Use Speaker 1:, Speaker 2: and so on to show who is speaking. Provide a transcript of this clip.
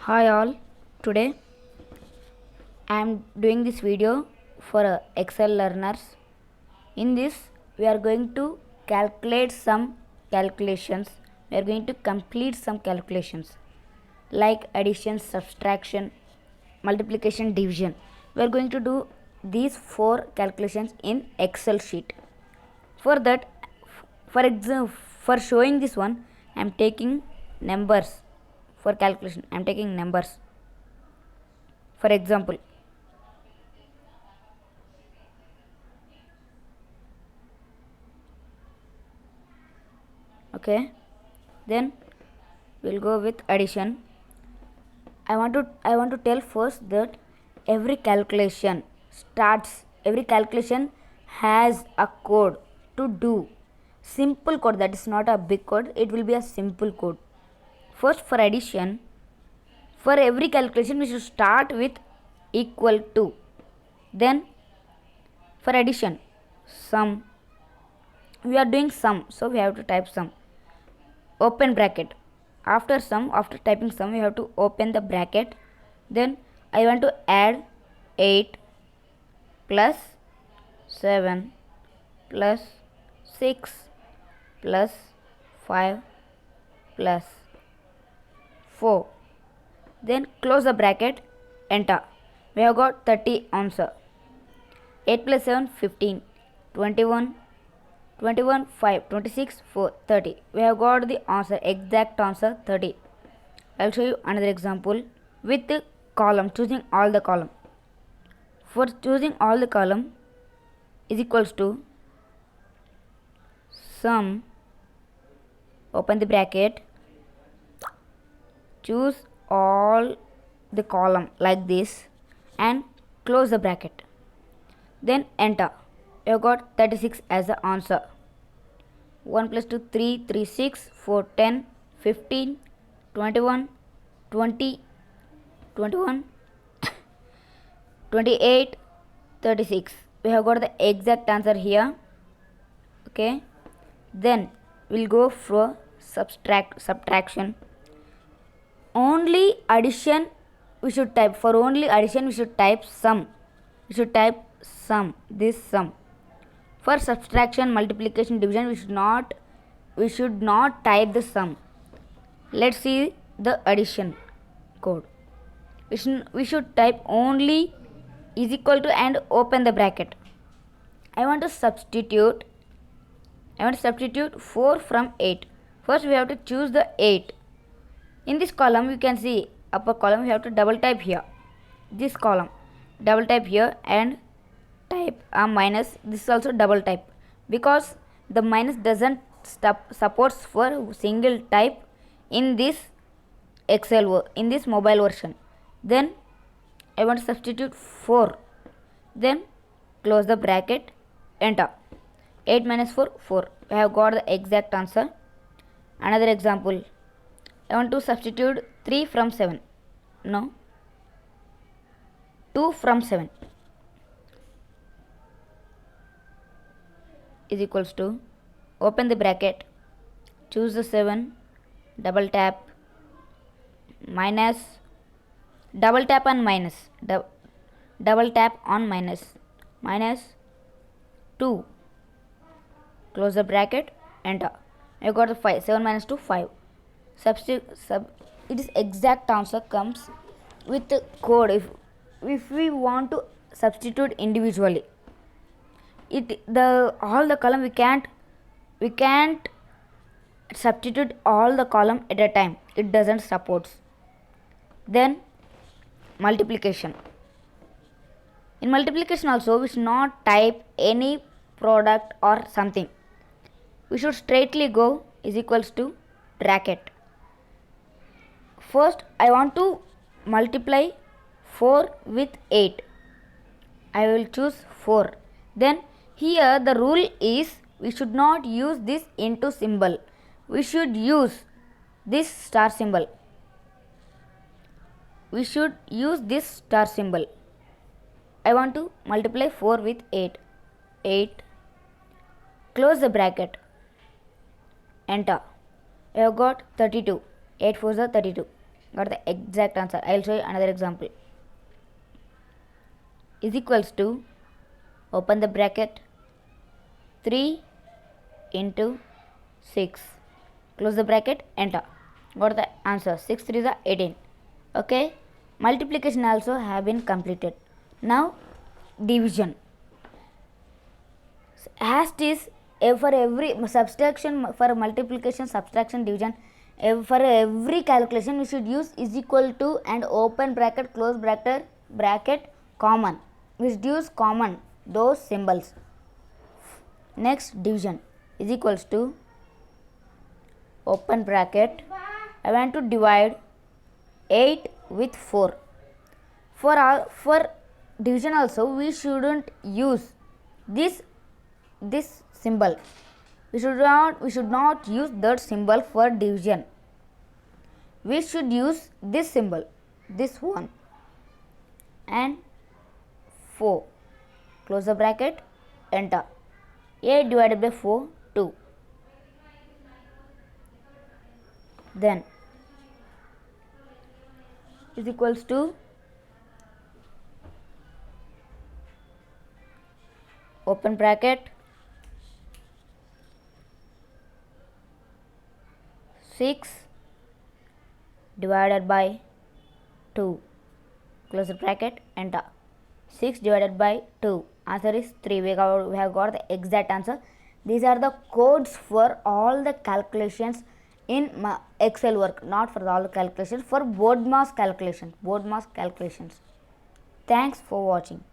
Speaker 1: Hi all, today I am doing this video for Excel learners. In this we are going to calculate some calculations. We are going to complete some calculations like addition, subtraction, multiplication, division. We are going to do these four calculations in Excel sheet. For that, for showing this one, I am taking numbers for calculation. I am taking numbers. For example, okay, then we'll go with addition. I want to tell first that every calculation has a code to do. Simple code, that is not a big code, it will be a simple code. First, for addition, for every calculation we should start with equal to. Then for addition, sum, we are doing sum, so we have to type sum, open bracket. After typing sum, we have to open the bracket. Then I want to add 8 plus 7 plus 6 plus 5 plus 4. Then close the bracket, enter. We have got 30 answer. 8 plus 7, 15, 21, 21, 5, 26, 4, 30. We have got the answer, exact answer 30. I'll show you another example with the column, choosing all the column. For choosing all the column is equals to sum, open the bracket, choose all the column like this and close the bracket. Then enter. You have got 36 as the answer. 1 plus 2, 3, 3, 6, 4, 10, 15, 21, 20, 21, 28, 36. We have got the exact answer here. Okay. Then we'll go for subtraction. Only addition we should type. For only addition we should type sum. We should type sum, this sum. For subtraction, multiplication, division, we should not type the sum. Let's see the addition code. We should type only is equal to and open the bracket. I want to substitute 4 from 8. First we have to choose the 8. In this column you can see upper column, we have to double type here. This column, double type here and type a minus. This is also double type because the minus doesn't supports for single type in this in this mobile version. Then I want to substitute 4. Then close the bracket, enter. 8 minus 4, 4. I have got the exact answer. Another example, I want to substitute 3 from 7. No, 2 from 7 is equals to, open the bracket, choose the 7, double tap, minus, double tap on minus, double tap on minus, minus 2, close the bracket, enter. I got the 5, 7 minus 2, 5. It is exact answer comes with the code. If we want to substitute individually, all the column we can't substitute all the column at a time, it doesn't supports. Then multiplication. In multiplication also we should not type any product or something. We should straightly go is equals to bracket. First I want to multiply 4 with 8. I will choose 4. Then here the rule is we should not use this into symbol. We should use this star symbol. We should use this star symbol. I want to multiply 4 with 8. 8. Close the bracket. Enter. I have got 32. 8 4s are 32. got the exact answer. I will show you another example. Is equals to, open the bracket, 3 into 6, close the bracket, enter. Got the answer. 6 3 is 18. Okay, multiplication also have been completed. Now division. As it is, for every subtraction, for multiplication, subtraction, division, for every calculation we should use is equal to and open bracket, close bracket, common. We should use common those symbols. Next, division is equals to, open bracket, I want to divide 8 with 4. For division also we shouldn't use this symbol. We should not use that symbol for division. We should use this symbol, this one, and 4. Close the bracket, enter. 8 divided by 4, 2. Then is equals to, open bracket, 6 divided by 2, close the bracket, enter. 6 divided by 2, answer is 3. We have got the exact answer. These are the codes for all the calculations in Excel work, not for all the calculations, for board mass calculations. Thanks for watching.